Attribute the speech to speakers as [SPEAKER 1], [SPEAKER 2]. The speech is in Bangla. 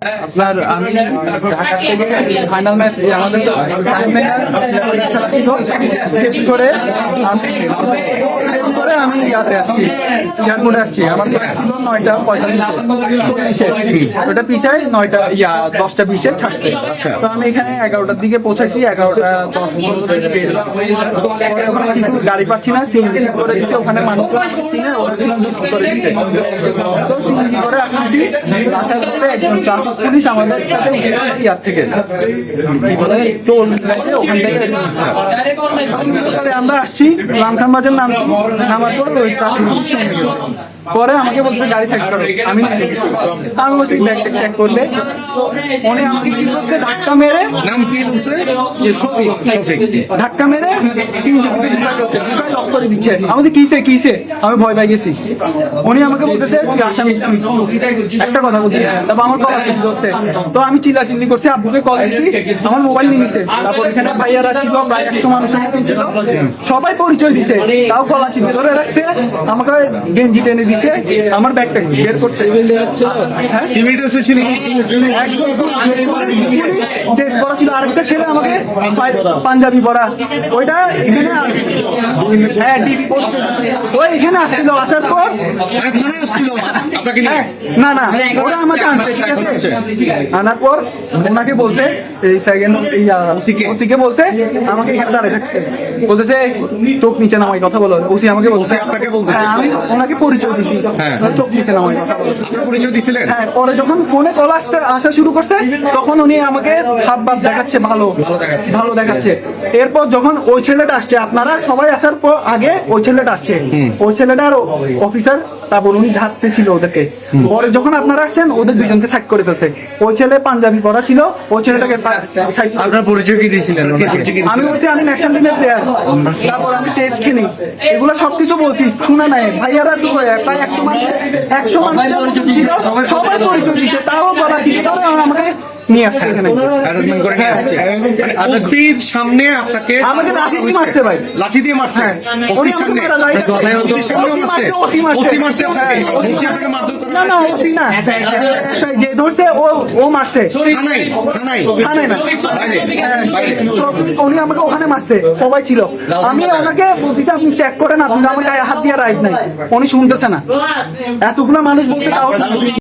[SPEAKER 1] আপনার আমি ঢাকা থেকে ফাইনাল ম্যাচ আমাদের শেষ করে আমি ইয়াতে আসছি, এয়ারপোর্টে আসছি। আমার ফ্লাইট ছিল 9:45-40-এ, ওটা পিছায় 10:20-এ ছাড়তে। তো আমি এখানে 11টার দিকে পৌঁছাইছি, 11:10 ওখানে কিছু গাড়ি পাচ্ছি না, সিএনজি করে দিচ্ছে। ওখানে মানুষ পাচ্ছি না, ওরা সিএনজি করে দিচ্ছে। তো সিএনজি করে আসতেছি, আসার পরে একজন ট্রাফিক পুলিশ আমাদের সাথে ইয়ার থেকে কি বলে টোল আছে, ওখান থেকে আমরা আসছি লামখান বাজার নামার পর ওই ট্রাফিক পুলিশ নেমে গেছে। পরে আমাকে বলছে গাড়ি চেক করো, আমি নেমে গেছি। আমি বলছি ব্যাগটা চেক করলে উনি আমাকে কি করছে, ধাক্কা মেরে,
[SPEAKER 2] নাম কি বলছে?
[SPEAKER 1] ধাক্কা মেরে ঢুকাই লক করে দিচ্ছে। আমাদের কিসে আমি ভয় পাই গেছি। উনি আমাকে বলতেছে তুই আসামি, একটা কথা বলছি। তারপর আমার কল চিল্লি করছে, তো আমি চিল্লাচিল্লি করছি, আব্বুকে কল দিচ্ছি, আমার মোবাইল নিয়ে নিছে। তারপর এখানে ভাইয়ারা ছিল, প্রায় 100 মানুষের মতন ছিল, সবাই পরিচয় দিছে, তাও কলা চিল্লি ধরে রাখছে, আমাকে গেঞ্জি টেনে দিছে, আমার ব্যাগটা বের করছে। দেশ পড়া ছিল, আরেকটা ছেলে আমাকে পাঞ্জাবি পড়া, ওইটা এখানে হ্যাঁ ডিবি ওই এখানে আসছিল। আসার পর না ওরা আমাকে আনছে, ঠিক আছে। আনার পর ওনাকে বলছে এই সেকেন্ড ওসিকে বলছে আমাকে এখানে দাঁড়িয়ে থাকছে, বলতেছে চোখ নিচে নামাই কথা বলো। ওসি আমাকে বলছে, আমি ওনাকে পরিচয় দিছি, চোখ নিচে নামাই কথা বলো,
[SPEAKER 2] পরিচয় দিছিলেন।
[SPEAKER 1] হ্যাঁ, পরে যখন ফোনে কল আসা শুরু করছে তখন উনি আমাকে হাত বাপ দেখাচ্ছে, ভালো দেখাচ্ছে। এরপর যখন ওই ছেলেটা আসছে, আপনারা সবাই আসার পর আগে ওই ছেলেটা আসছে, ওই ছেলেটার অফিসার, তারপর উনি ঝাড়তে ছিল ওদেরকে। পরে যখন আপনারা আসছেন ওদের দুজনকে সাইড করে ফেলছে। ওই ছেলে পাঞ্জাবি পরা ছিল, ওই ছেলেটাকে সাইড।
[SPEAKER 2] আপনার পরিচয় কি দিয়েছিলেন?
[SPEAKER 1] আমি বলছি আমি ন্যাশনাল টিমের প্লেয়ার, তারপর আমি টেস্ট খেলি, এগুলো সবকিছু বলছি, শুনে নাই। ভাইয়ারা তো প্রায় 100 মানুষ ছিল, সবাই পরিচয় দিচ্ছে, তাও বলা ছিল, তাও আমাকে নিয়ে আসছে এখানে।
[SPEAKER 2] সামনে আপনাকে
[SPEAKER 1] আমাকে লাঠি দিয়ে মারছে ভাই,
[SPEAKER 2] লাঠি দিয়ে মারছে।
[SPEAKER 1] না ওসি না, যে ধরছে ও মারছে, উনি আমাকে ওখানে মারছে, সবাই ছিল। আমি ওনাকে বলতেছি আপনি চেক করেন, আপনি আমার গায়ে হাত দিয়ে রাইট নাই, উনি শুনতেছে না। এতগুলো মানুষ বলছে তাও